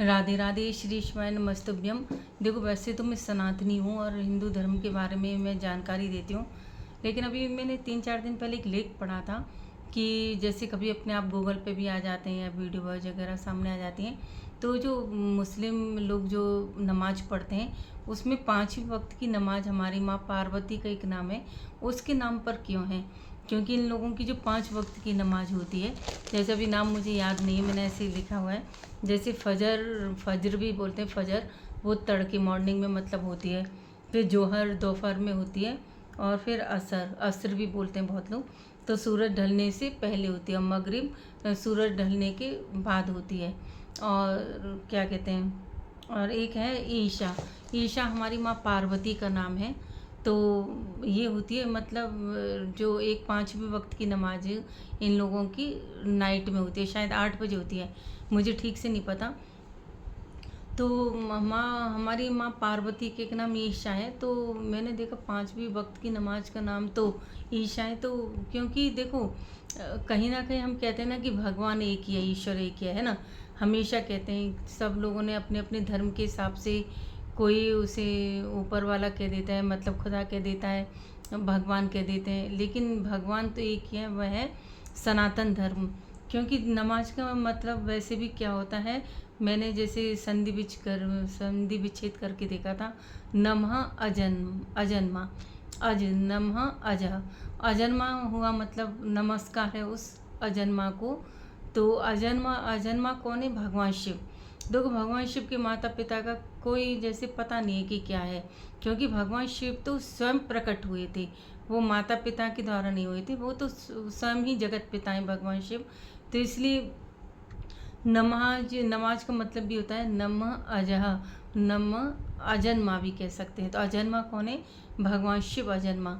राधे राधे श्री शिवाय नमस्तुभ्यम। देखो, वैसे तो मैं सनातनी हूँ और हिंदू धर्म के बारे में मैं जानकारी देती हूँ। लेकिन अभी मैंने 3-4 दिन पहले एक लेख पढ़ा था कि जैसे कभी अपने आप गूगल पे भी आ जाते हैं या वीडियो वगैरह सामने आ जाती हैं, तो जो मुस्लिम लोग जो नमाज पढ़ते हैं उसमें 5 वक्त की नमाज हमारी माँ पार्वती का एक नाम है, उसके नाम पर क्यों है? क्योंकि इन लोगों की जो 5 वक्त की नमाज होती है, जैसे अभी नाम मुझे याद नहीं है, मैंने ऐसे ही लिखा हुआ है। जैसे फजर भी बोलते हैं, फजर वो तड़के मॉर्निंग में मतलब होती है। फिर जोहर दोपहर में होती है। और फिर असर भी बोलते हैं बहुत लोग, तो सूरज ढलने से पहले होती है। और मगरिब सूरज ढलने के बाद होती है। और क्या कहते हैं, और एक है ईशा। ईशा हमारी माँ पार्वती का नाम है। तो ये होती है, मतलब जो एक 5वें वक्त की नमाज इन लोगों की नाइट में होती है, शायद 8 बजे होती है, मुझे ठीक से नहीं पता। तो हमारी माँ पार्वती के एक नाम ईशा है। तो मैंने देखा 5वें वक्त की नमाज का नाम तो ईशा है। तो क्योंकि देखो, कहीं ना कहीं हम कहते हैं ना कि भगवान एक ही है, ईश्वर एक ही है ना। हमेशा कहते हैं, सब लोगों ने अपने अपने धर्म के हिसाब से, कोई उसे ऊपर वाला कह देता है, मतलब खुदा कह देता है, भगवान कह देते हैं, लेकिन भगवान तो एक ही है, वह है सनातन धर्म। क्योंकि नमाज का मतलब वैसे भी क्या होता है, मैंने जैसे संधि विच्छेद करके देखा था। नमः अजन्म अजन्मा, अज नमः अजह, अजन्मा हुआ मतलब नमस्कार है उस अजन्मा को। तो अजन्मा अजन्मा कौन है? भगवान शिव। देखो, भगवान शिव के माता पिता का कोई जैसे पता नहीं है कि क्या है, क्योंकि भगवान शिव तो स्वयं प्रकट हुए थे, वो माता पिता के द्वारा नहीं हुए थे, वो तो स्वयं ही जगत पिता हैं भगवान शिव। तो इसलिए नमाज का मतलब भी होता है नमः अजह, नमः अजन्मा भी कह सकते हैं। तो अजन्मा कौन है? भगवान शिव अजन्मा।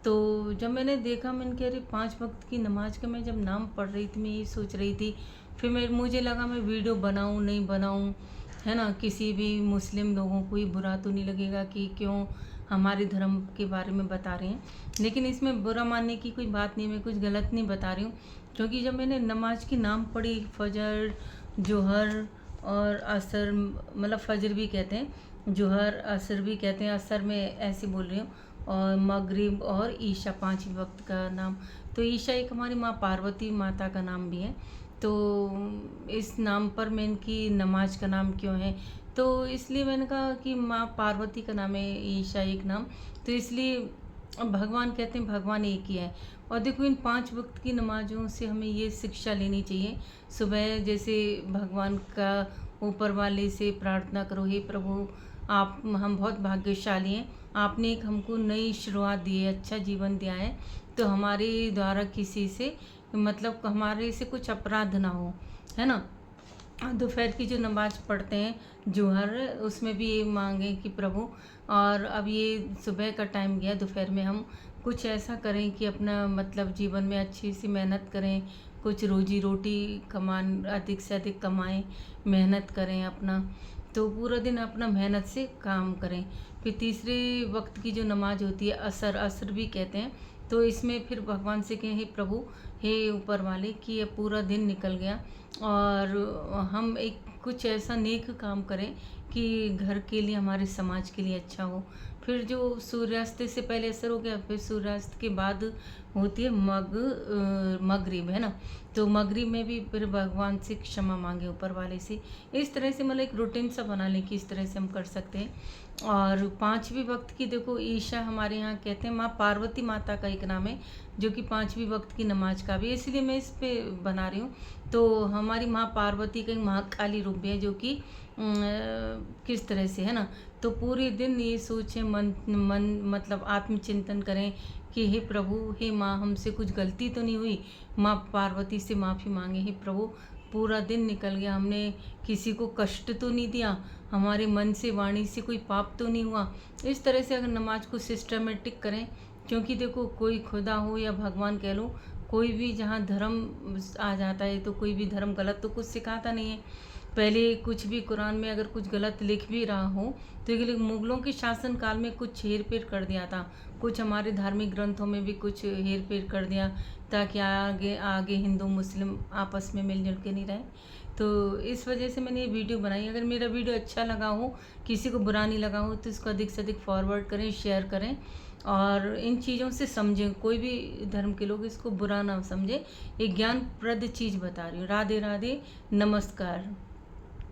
तो जब मैंने देखा, मैंने कह रही 5 वक्त की नमाज का मैं जब नाम पढ़ रही थी, मैं ये सोच रही थी। फिर मुझे लगा मैं वीडियो बनाऊं नहीं बनाऊं, है ना, किसी भी मुस्लिम लोगों को ही बुरा तो नहीं लगेगा कि क्यों हमारे धर्म के बारे में बता रहे हैं। लेकिन इसमें बुरा मानने की कोई बात नहीं, मैं कुछ गलत नहीं बता रही हूँ। क्योंकि जब मैंने नमाज की नाम पढ़ी, फजर, जोहर और असर, मतलब फजर भी कहते हैं, जोहर असर भी कहते हैं, असर में ऐसे बोल रही हूँ, और मगरिब और ईशा 5वें वक्त का नाम। तो ईशा एक हमारी माँ पार्वती माता का नाम भी है। तो इस नाम पर मैं इनकी नमाज का नाम क्यों है, तो इसलिए मैंने कहा कि माँ पार्वती का नाम है ईशा एक नाम, तो इसलिए भगवान कहते हैं भगवान एक ही है। और देखो, इन 5 वक्त की नमाजों से हमें ये शिक्षा लेनी चाहिए। सुबह जैसे भगवान का, ऊपर वाले से प्रार्थना करो, हे प्रभु, आप, हम बहुत भाग्यशाली हैं, आपने एक हमको नई शुरुआत दी है, अच्छा जीवन दिया है। तो हमारे द्वारा किसी से, मतलब हमारे से कुछ अपराध ना हो, है ना। दोपहर की जो नमाज पढ़ते हैं जोहर, उसमें भी ये मांगे कि प्रभु, और अब ये सुबह का टाइम गया, दोपहर में हम कुछ ऐसा करें कि अपना मतलब जीवन में अच्छी सी मेहनत करें, कुछ रोजी रोटी कमान अधिक से अधिक कमाएं, मेहनत करें अपना। तो पूरा दिन अपना मेहनत से काम करें। फिर तीसरे वक्त की जो नमाज होती है असर भी कहते हैं। तो इसमें फिर भगवान से कहें, हे प्रभु, हे ऊपर वाले, कि ये पूरा दिन निकल गया और हम एक कुछ ऐसा नेक काम करें कि घर के लिए, हमारे समाज के लिए अच्छा हो। फिर जो सूर्यास्त से पहले असर हो गया, फिर सूर्यास्त के बाद होती है मगरिब, है ना। तो मगरिब में भी फिर भगवान से क्षमा मांगे ऊपर वाले से। इस तरह से मतलब एक रूटीन सा बना लें कि इस तरह से हम कर सकते हैं। और 5वें वक्त की देखो, ईशा हमारे यहाँ कहते हैं, माँ पार्वती माता का एक नाम है, जो कि 5वें वक्त की नमाज का भी, इसलिए मैं इस पे बना रही हूँ। तो हमारी माँ पार्वती का एक महाकाली रूप भी है, जो कि किस तरह से, है ना। तो पूरे दिन ये सोचें, मन मतलब आत्मचिंतन करें कि हे प्रभु, हे माँ, हमसे कुछ गलती तो नहीं हुई। माँ पार्वती से माफ़ी मांगे, हे प्रभु, पूरा दिन निकल गया, हमने किसी को कष्ट तो नहीं दिया, हमारे मन से वाणी से कोई पाप तो नहीं हुआ। इस तरह से अगर नमाज को सिस्टमेटिक करें, क्योंकि देखो, कोई खुदा हो या भगवान कह लो, कोई भी जहाँ धर्म आ जाता है, तो कोई भी धर्म गलत तो कुछ सिखाता नहीं है। पहले कुछ भी कुरान में अगर कुछ गलत लिख भी रहा हो, तो ये मुगलों के शासन काल में कुछ हेर फेर कर दिया था, कुछ हमारे धार्मिक ग्रंथों में भी कुछ हेर फेर कर दिया, ताकि आगे आगे हिंदू मुस्लिम आपस में मिलजुल के नहीं रहे। तो इस वजह से मैंने ये वीडियो बनाई। अगर मेरा वीडियो अच्छा लगा हो, किसी को बुरा नहीं लगा हो, तो इसको अधिक से अधिक फॉरवर्ड करें, शेयर करें और इन चीज़ों से समझें। कोई भी धर्म के लोग इसको बुरा ना समझें। एक ज्ञानप्रद चीज़ बता रही हूँ। राधे राधे, नमस्कार।